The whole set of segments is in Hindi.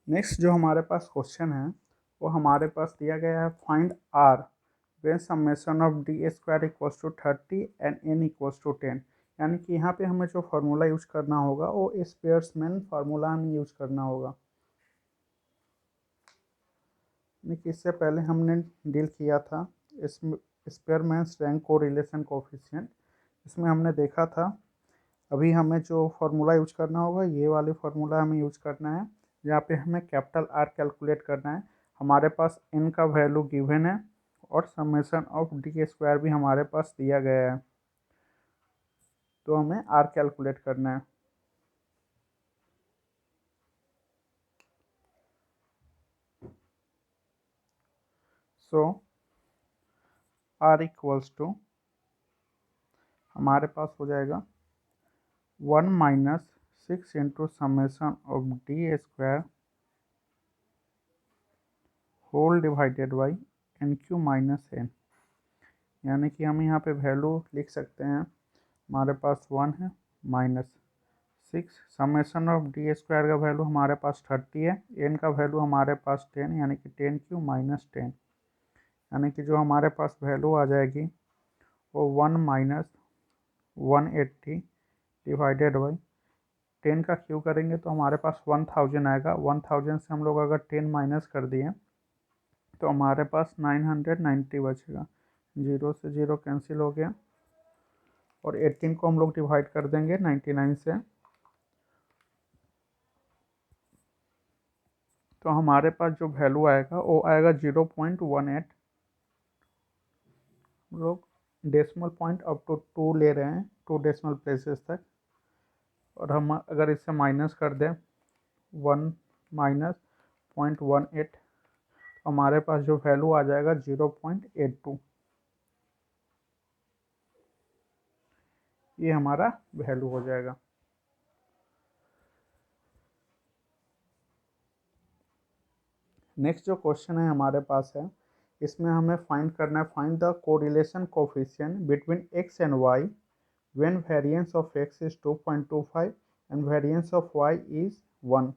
नेक्स्ट जो हमारे पास क्वेश्चन है वो हमारे पास दिया गया है find R when summation of D square equals to 30 and N equals to 10। यानी कि यहाँ पे हमें जो फार्मूला यूज करना होगा वो स्पेयर्समैन फार्मूला हमें यूज करना होगा। यानी कि इससे पहले हमने डील किया था स्पेयरमैन्स रैंक कोरिलेशन कोफिशिएंट, इसमें हमने देखा था। अभी हमें जो फार्मूला यूज करना होगा ये वाले फार्मूला हमें यूज करना है। यहाँ पे हमें कैपिटल आर कैलकुलेट करना है। हमारे पास एन का वैल्यू गिवन है और समेशन ऑफ डी स्क्वायर भी हमारे पास दिया गया है, तो हमें आर कैलकुलेट करना है। सो आर इक्वल्स टू हमारे पास हो जाएगा 1 minus 6 into summation of D square whole divided by N cube minus N. यानी कि हम यहाँ पे वैल्यू लिख सकते हैं। हमारे पास 1 है minus 6, summation of D square का वैल्यू हमारे पास 30 है, एन का वैल्यू हमारे पास 10 यानी कि 10 क्यू माइनस 10। यानी कि जो हमारे पास वैल्यू आ जाएगी वो 1 माइनस 180 डिवाइडेड बाई 10 का क्यू करेंगे तो हमारे पास 1000 आएगा। 1000 से हम लोग अगर 10 माइनस कर दिए तो हमारे पास 990 बचेगा। 0 से 0 कैंसिल हो गया और 18 को हम लोग डिवाइड कर देंगे 99 से, तो हमारे पास जो वैल्यू आएगा वो आएगा 0.18। हम लोग डेसिमल पॉइंट अप टू 2 ले रहे हैं, 2 डेसिमल प्लेसेस तक। और हम अगर इससे माइनस कर दें 1 माइनस 0.18 तो हमारे पास जो वैल्यू आ जाएगा 0.82। ये हमारा वैल्यू हो जाएगा। नेक्स्ट जो क्वेश्चन है हमारे पास है, इसमें हमें फाइंड करना है find the correlation coefficient between X and Y when variance of X is 2.25 and variance of Y is 1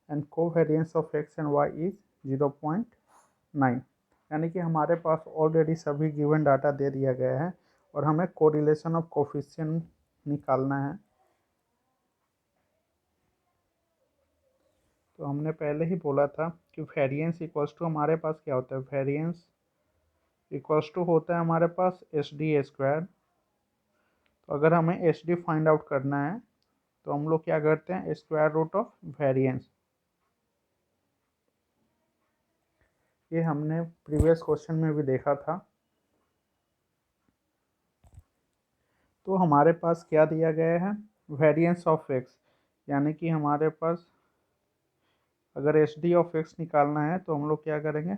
and covariance of X and Y is 0.9। यानी कि हमारे पास ऑलरेडी सभी गिवन डाटा दे दिया गया है और हमें कोरिलेशन ऑफ कोफिशिएंट निकालना है। तो हमने पहले ही बोला था कि वेरिएंस इक्वल्स टू हमारे पास क्या होता है, वेरिएंस इक्वल्स टू होता है हमारे पास एच डी स्क्वायर। तो अगर हमें एच डी फाइंड आउट करना है तो हम लोग क्या करते हैं, स्क्वायर रूट ऑफ वेरिएंस। ये हमने प्रीवियस क्वेश्चन में भी देखा था। तो हमारे पास क्या दिया गया है, वेरिएंस ऑफ एक्स। यानी कि हमारे पास अगर एच डी ऑफ एक्स निकालना है तो हम लोग क्या करेंगे,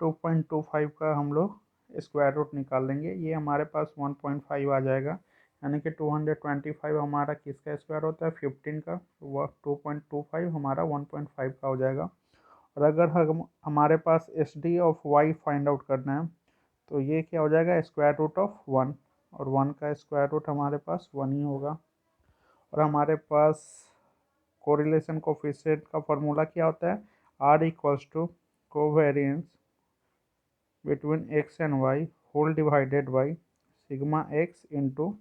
2.25 का हम लोग स्क्वायर रूट निकाल लेंगे। ये हमारे पास 1.5 आ जाएगा। यानी कि 225 हमारा किसका स्क्वायर होता है, 15 का। वह 2.25 हमारा 1.5 का हो जाएगा। और अगर हम हमारे पास H D of Y find out करना है तो ये क्या हो जाएगा, स्क्वायर रूट ऑफ 1, और 1 का स्क्वायर रूट हमारे पास 1 ही होगा। और हमारे पास कोरिलेशन कोफिशिएंट का फॉर्मूला क्या होता है, R equals to covariance between X and Y whole divided by sigma X into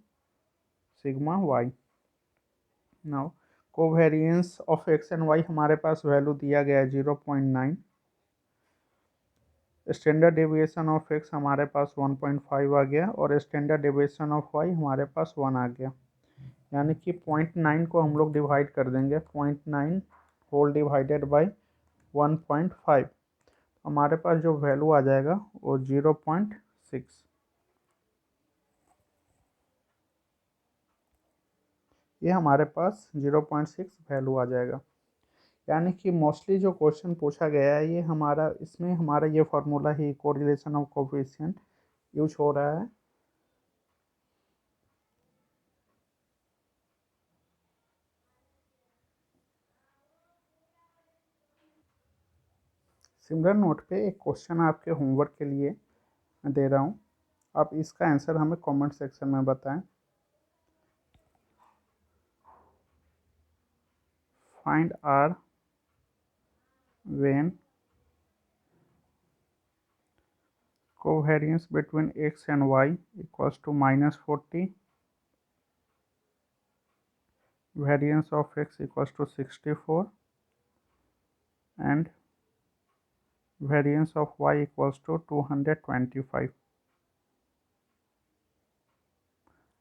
sigma Y. Now covariance of X and Y हमारे पास वैल्यू दिया गया है 0.9। स्टैंडर्ड डेविएशन ऑफ एक्स हमारे पास 1.5 आ गया और स्टैंडर्ड डेविएशन ऑफ वाई हमारे पास 1 आ गया। यानी कि 0.9 को हम लोग डिवाइड कर देंगे, 0.9 होल डिवाइडेड बाई 1.5। हमारे पास जो वैल्यू आ जाएगा वो 0.6। ये हमारे पास 0.6 वैल्यू आ जाएगा। यानी कि मोस्टली जो क्वेश्चन पूछा गया है ये हमारा, इसमें हमारा ये formula he correlation of coefficient use हो रहा है। सिमिलर नोट पे एक क्वेश्चन आपके होमवर्क के लिए दे रहा हूँ, आप इसका आंसर हमें कमेंट सेक्शन में बताएं। Find R when covariance between x and y equals to -40, variance of x equals to 64, and variance of y equals to 225।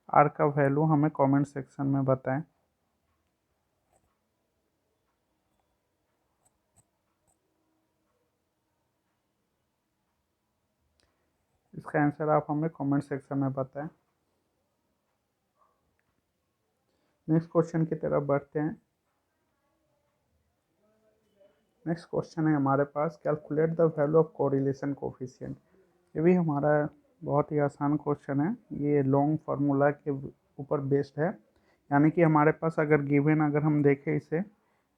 Are का वैल्यू हमें कमेंट सेक्शन में बताएं। इसका आंसर आप हमें कमेंट सेक्शन में बताएं। नेक्स्ट क्वेश्चन की तरफ बढ़ते हैं। नेक्स्ट क्वेश्चन है हमारे पास, calculate the value of correlation coefficient. ये भी हमारा बहुत ही आसान क्वेश्चन है। ये लॉन्ग फार्मूला के ऊपर बेस्ड है, यानी कि हमारे पास अगर गिवन अगर हम देखें इसे,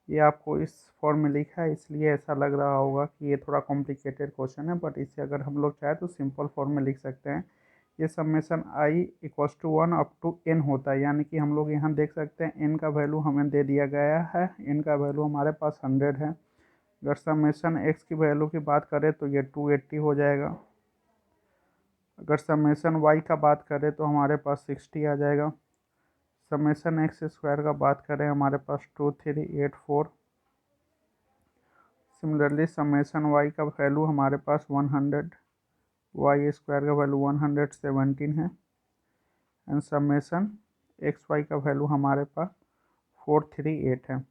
ये आपको इस फॉर्म में लिखा है इसलिए ऐसा लग रहा होगा कि ये थोड़ा कॉम्प्लिकेटेड क्वेश्चन है, बट इसे अगर हम लोग चाहे तो सिंपल फॉर्म में लिख सकते हैं। ये summation i equals to 1 up to n होता है, यानी कि हम लोग यहाँ देख सकते हैं n का वैल्यू हमें दे दिया गया है। n का वैल्यू हमारे पास 100 है। अगर समेसन x की वैल्यू की बात करें तो ये 280 हो जाएगा। अगर समेसन y का बात करें तो हमारे पास 60 आ जाएगा। समेसन एक्स स्क्वायर का बात करें हमारे पास 2384। सिमिलरली समेसन y का वैल्यू हमारे पास 100, y स्क्वायर का वैल्यू 117 है। एंड समेसन एक्स वाई का वैल्यू हमारे पास 438 है।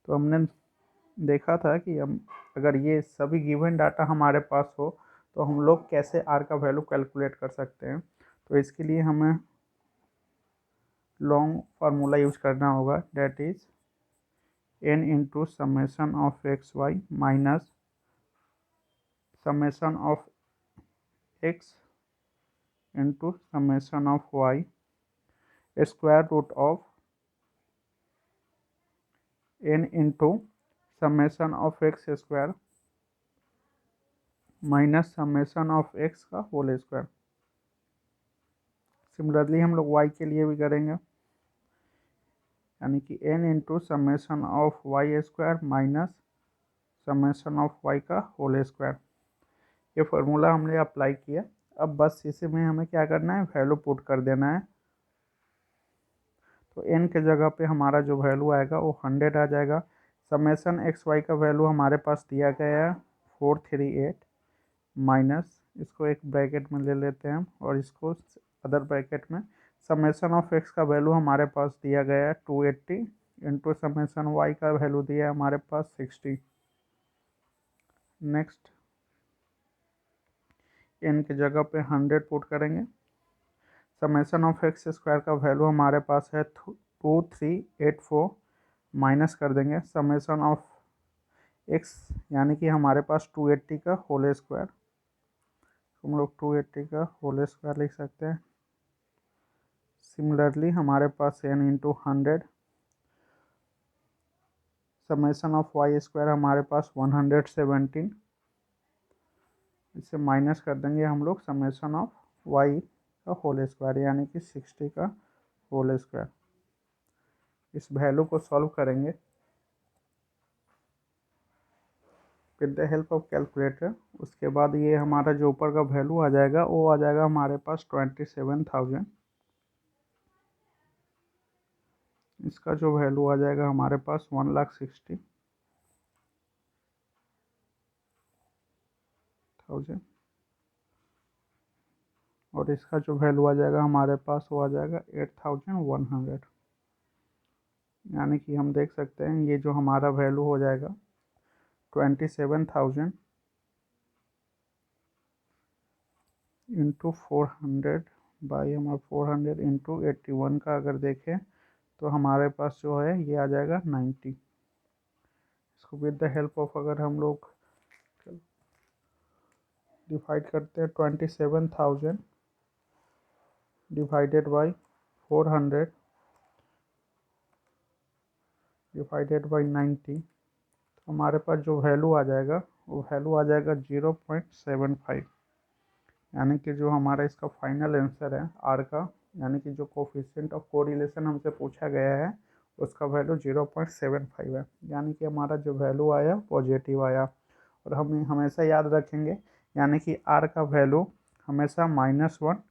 तो हमने देखा था कि हम अगर ये सभी गिवन डाटा हमारे पास हो तो हम लोग कैसे आर का वैल्यू कैलकुलेट कर सकते हैं। तो इसके लिए हमें लॉन्ग फार्मूला यूज करना होगा, that is n into summation of X Y minus summation of X into summation of Y square root of n into summation of X square minus summation of X का होल स्क्वायर। सिमिलरली हम लोग y के लिए भी करेंगे, यानी कि n into summation of Y square minus summation of y का होल स्क्वायर। ये फार्मूला हमने अप्लाई किया। अब बस इसी में हमें क्या करना है, वैल्यू पुट कर देना है। तो n के जगह पे हमारा जो वैल्यू आएगा वो 100 आ जाएगा। समेसन एक्स वाई का वैल्यू हमारे पास दिया गया है 438 माइनस, इसको एक ब्रैकेट में ले लेते हैं और इसको अदर ब्रैकेट में समेसन ऑफ एक्स का वैल्यू हमारे पास दिया गया है 280 इंटू समेसन वाई का वैल्यू दिया है हमारे पास 60। नेक्स्ट n की जगह पे 100 पुट करेंगे। समेसन ऑफ एक्स स्क्वायर का वैल्यू हमारे पास है 2384 माइनस कर देंगे समेसन ऑफ एक्स, यानी कि हमारे पास 280 का होल स्क्वायर। हम लोग 280 का होल स्क्वायर लिख सकते हैं। सिमिलरली हमारे पास n into 100 summation of Y square हमारे पास 117, इससे माइनस कर देंगे हम लोग समेसन ऑफ वाई का होल स्क्वायर, यानी कि 60 का होल स्क्वायर। इस वैल्यू को सॉल्व करेंगे with the help of calculator. उसके बाद ये हमारा जो ऊपर का वैल्यू आ जाएगा वो आ जाएगा हमारे पास 27,000। इसका जो वैल्यू आ जाएगा हमारे पास 1,60,000 और इसका जो वैल्यू आ जाएगा हमारे पास वो आ जाएगा 8,100। यानी कि हम देख सकते हैं ये जो हमारा वैल्यू हो जाएगा 27,000 इंटू 400 बाई हमारा 400 इंटू 81 का अगर देखें तो हमारे पास जो है ये आ जाएगा 90। इसको विद द हेल्प ऑफ अगर हम लोग डिवाइड करते हैं 27,000 डिवाइडेड बाई 400 डिवाइडेड बाई 90, तो हमारे पास जो वैल्यू आ जाएगा वो वैल्यू आ जाएगा 0.75। यानी कि जो हमारा इसका फाइनल आंसर है आर का, यानी कि जो कोफिशिएंट ऑफ कोरिलेशन हमसे पूछा गया है उसका वैल्यू 0.75 है, यानी कि हमारा जो वैल्यू आया पॉजिटिव आया। और हमें हमेशा याद रखेंगे, यानी कि आर का वैल्यू हमेशा -1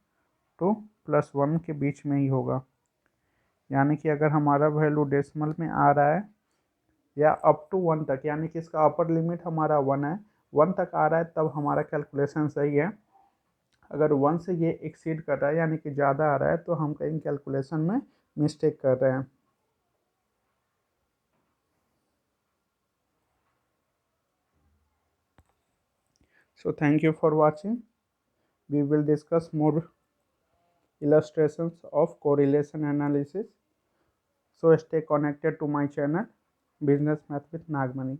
टू +1 के बीच में ही होगा। यानी कि अगर हमारा वैल्यू डेसिमल में आ रहा है या अप टू 1 तक, यानी कि इसका अपर लिमिट हमारा 1 है, 1 तक आ रहा है, तब हमारा कैलकुलेशन सही है। अगर 1 से ये एक्सीड कर रहा है, यानी कि ज़्यादा आ रहा है, तो हम कहीं कैलकुलेशन में मिस्टेक कर रहे हैं। So thank you for watching. We will discuss more illustrations of correlation analysis. So stay connected to my channel, Business Math with Nagmani.